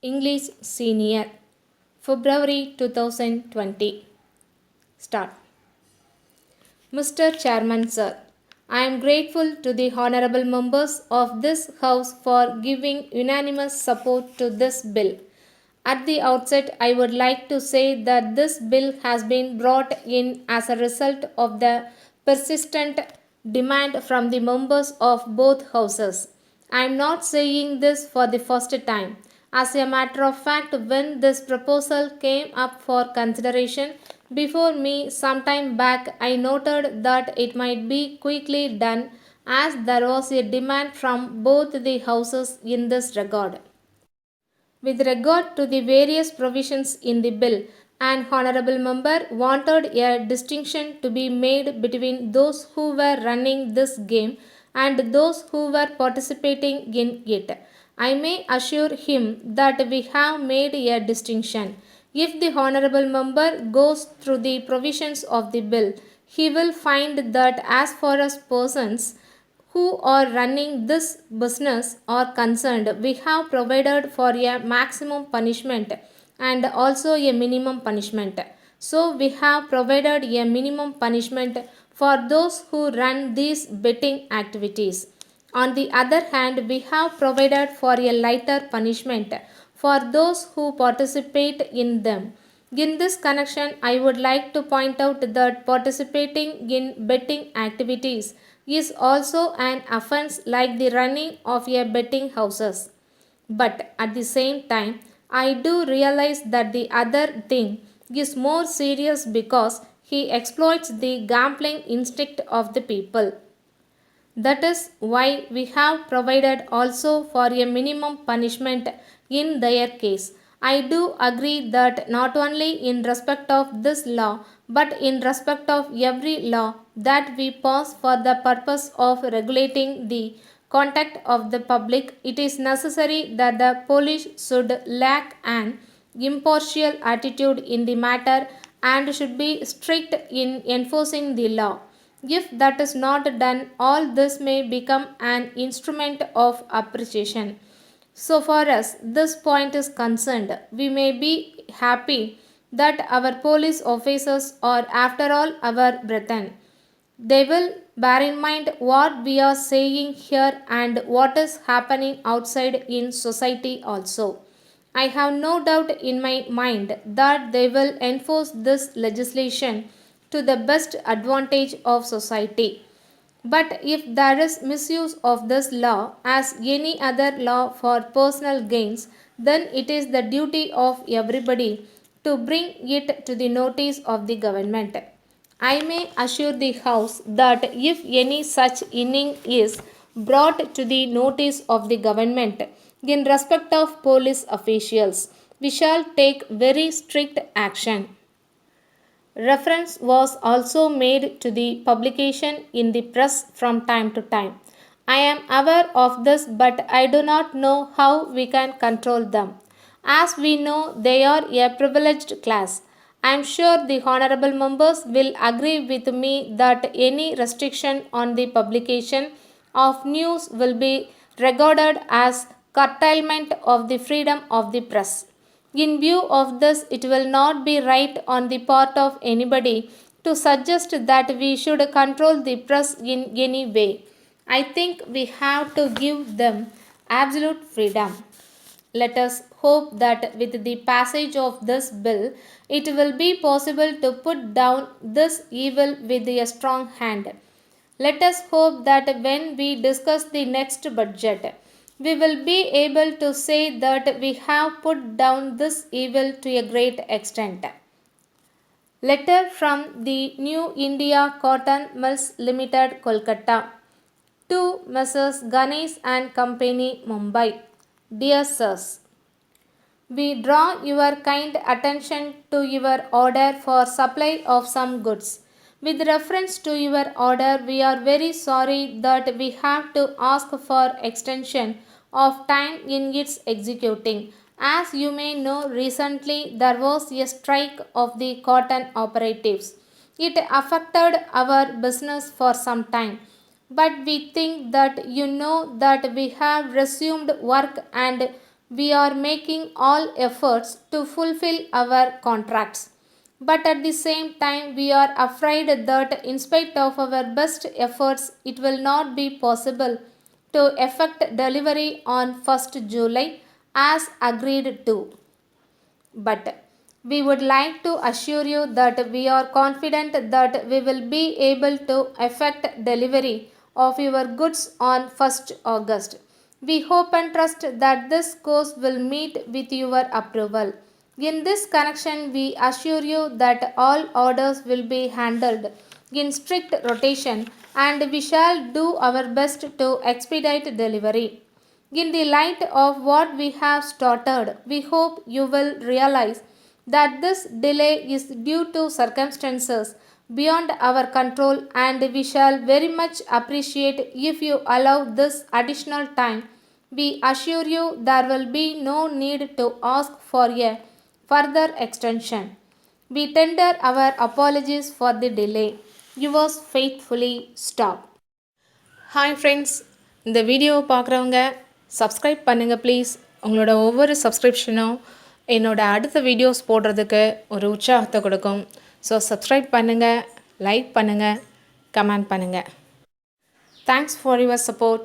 English Senior, February 2020. Start. Mr. Chairman Sir, I am grateful to the honorable members of this House for giving unanimous support to this bill. At the outset, I would like to say that this bill has been brought in as a result of the persistent demand from the members of both houses. I am not saying this for the first time. As a matter of fact, when this proposal came up for consideration before me some time back, I noted that it might be quickly done as there was a demand from both the houses in this regard. With regard to the various provisions in the bill, an honorable member wanted a distinction to be made between those who were running this game and those who were participating in it. I may assure him that we have made a distinction. If the honorable member goes through the provisions of the bill, he will find that as far as persons who are running this business are concerned, we have provided for a maximum punishment and also a minimum punishment. So, we have provided a minimum punishment for those who run these betting activities. On the other hand, we have provided for a lighter punishment for those who participate in them. In this connection, I would like to point out that participating in betting activities is also an offense like the running of a betting houses. But at the same time, I do realize that the other thing is more serious because he exploits the gambling instinct of the people. That is why we have provided also for a minimum punishment in their case. I do agree that not only in respect of this law, but in respect of every law that we pass for the purpose of regulating the conduct of the public, it is necessary that the police should lack an impartial attitude in the matter and should be strict in enforcing the law. If that is not done, all this may become an instrument of appreciation. So far as this point is concerned, we may be happy that our police officers are after all our brethren. They will bear in mind what we are saying here and what is happening outside in society also. I have no doubt in my mind that they will enforce this legislation to the best advantage of society. But if there is misuse of this law as any other law for personal gains, then it is the duty of everybody to bring it to the notice of the government. I may assure the House that if any such inning is brought to the notice of the government in respect of police officials, we shall take very strict action. Reference was also made to the publication in the press from time to time. I am aware of this, but I do not know how we can control them. As we know, they are a privileged class. I am sure the honorable members will agree with me that any restriction on the publication of news will be regarded as curtailment of the freedom of the press. In view of this, it will not be right on the part of anybody to suggest that we should control the press in any way. I think we have to give them absolute freedom. Let us hope that with the passage of this bill, it will be possible to put down this evil with a strong hand. Let us hope that when we discuss the next budget, we will be able to say that we have put down this evil to a great extent. Letter from the New India Cotton Mills Limited, Kolkata, to Messrs. Ganesh and Company, Mumbai. Dear Sirs, we draw your kind attention to your order for supply of some goods. With reference to your order, we are very sorry that we have to ask for extension of time in its executing. As you may know, recently there was a strike of the cotton operatives. It affected our business for some time, but we think that you know that we have resumed work and We are making all efforts to fulfill our contracts. But at the same time, we are afraid that in spite of our best efforts, it will not be possible to effect delivery on 1st July as agreed to. But we would like to assure you that we are confident that we will be able to effect delivery of your goods on 1st August. We hope and trust that this course will meet with your approval. In this connection, we assure you that all orders will be handled in strict rotation and we shall do our best to expedite delivery. In the light of what we have started, we hope you will realize that this delay is due to circumstances beyond our control and we shall very much appreciate if you allow this additional time. We assure you there will be no need to ask for a further extension. We tender our apologies for the delay. Yours faithfully, Stop. Hi friends, இந்த வீடியோவை பார்க்குறவங்க subscribe பண்ணுங்கள் please. உங்களோட ஒவ்வொரு சப்ஸ்கிரிப்ஷனும் என்னோடய அடுத்த videos போடுறதுக்கு ஒரு உற்சாகத்தை கொடுக்கும். ஸோ சப்ஸ்கிரைப் பண்ணுங்கள், லைக் பண்ணுங்கள், கமெண்ட் பண்ணுங்கள். Thanks for your support.